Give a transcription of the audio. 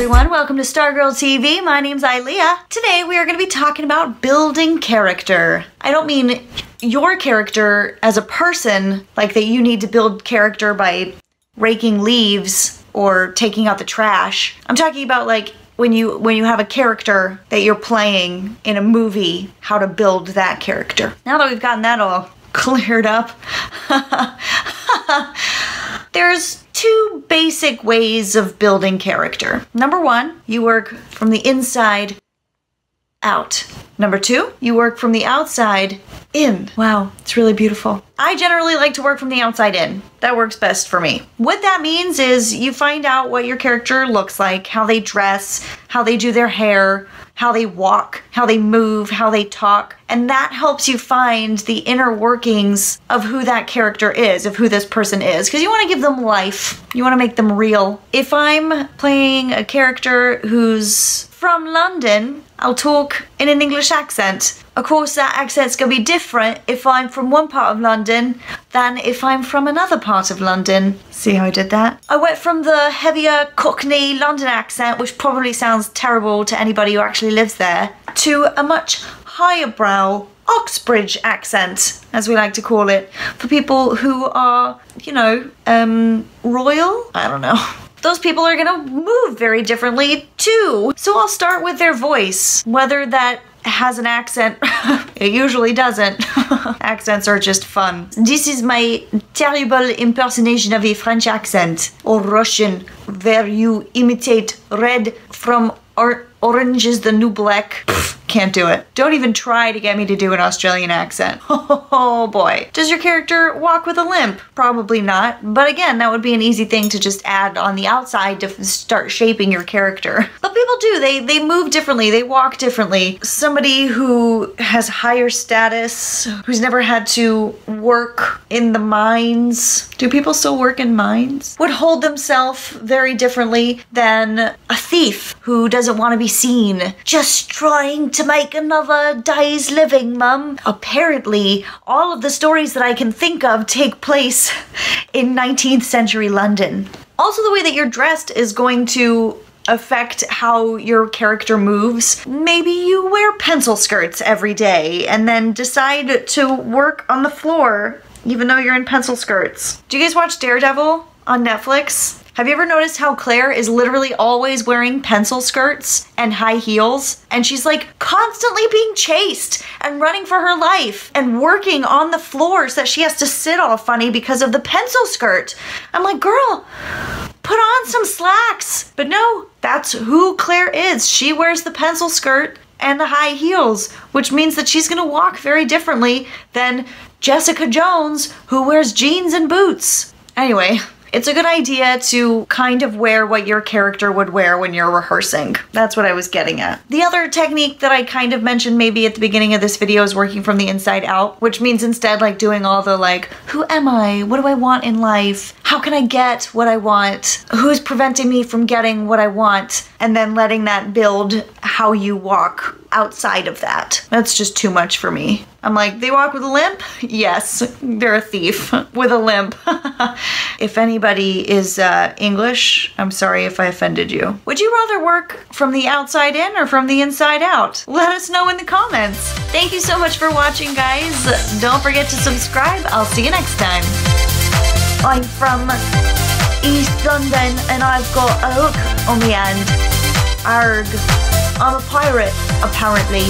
everyone, welcome to Stargirl TV. My name's Ilea. Today we are going to be talking about building character. I don't mean your character as a person, like that you need to build character by raking leaves or taking out the trash. I'm talking about like when you have a character that you're playing in a movie, how to build that character. Now that we've gotten that all cleared up, there's two basic ways of building character. Number one, you work from the inside out. Number two, you work from the outside in. Wow, it's really beautiful. I generally like to work from the outside in. That works best for me. What that means is you find out what your character looks like, how they dress, how they do their hair, how they walk, how they move, how they talk, and that helps you find the inner workings of who that character is, of who this person is, because you want to give them life. You want to make them real. If I'm playing a character who's from London, I'll talk in an English accent. Of course, that accent's gonna be different if I'm from one part of London than if I'm from another part of London. See how I did that? I went from the heavier Cockney London accent, which probably sounds terrible to anybody who actually lives there, to a much higher brow Oxbridge accent, as we like to call it, for people who are, you know, royal? I don't know. Those people are gonna move very differently too. So I'll start with their voice. Whether that has an accent, it usually doesn't. Accents are just fun. This is my terrible impersonation of a French accent, or Russian, where you imitate red from orange is the new black. Can't do it. Don't even try to get me to do an Australian accent. Oh boy. Does your character walk with a limp? Probably not. But again, that would be an easy thing to just add on the outside to start shaping your character. But people do. They move differently. They walk differently. Somebody who has higher status, who's never had to work in the mines. Do people still work in mines? Would hold themselves very differently than a thief who doesn't want to be seen. Just trying to make another day's living, Mum. Apparently, all of the stories that I can think of take place in 19th century London. Also, the way that you're dressed is going to affect how your character moves. Maybe you wear pencil skirts every day and then decide to work on the floor even though you're in pencil skirts. Do you guys watch Daredevil on Netflix? Have you ever noticed how Claire is literally always wearing pencil skirts and high heels? And she's like constantly being chased and running for her life and working on the floor so that she has to sit all funny because of the pencil skirt. I'm like, girl, put on some slacks. But no, that's who Claire is. She wears the pencil skirt and the high heels, which means that she's gonna walk very differently than Jessica Jones, who wears jeans and boots. Anyway, it's a good idea to kind of wear what your character would wear when you're rehearsing. That's what I was getting at. The other technique that I kind of mentioned maybe at the beginning of this video is working from the inside out, which means instead like doing all the like, who am I? What do I want in life? How can I get what I want? Who's preventing me from getting what I want? And then letting that build how you walk outside of that. That's just too much for me. I'm like, they walk with a limp? Yes, they're a thief with a limp. If anybody is English, I'm sorry if I offended you. Would you rather work from the outside in or from the inside out? Let us know in the comments. Thank you so much for watching, guys. Don't forget to subscribe. I'll see you next time. I'm from East London and I've got a hook on the end. Arg. I'm a pirate, apparently.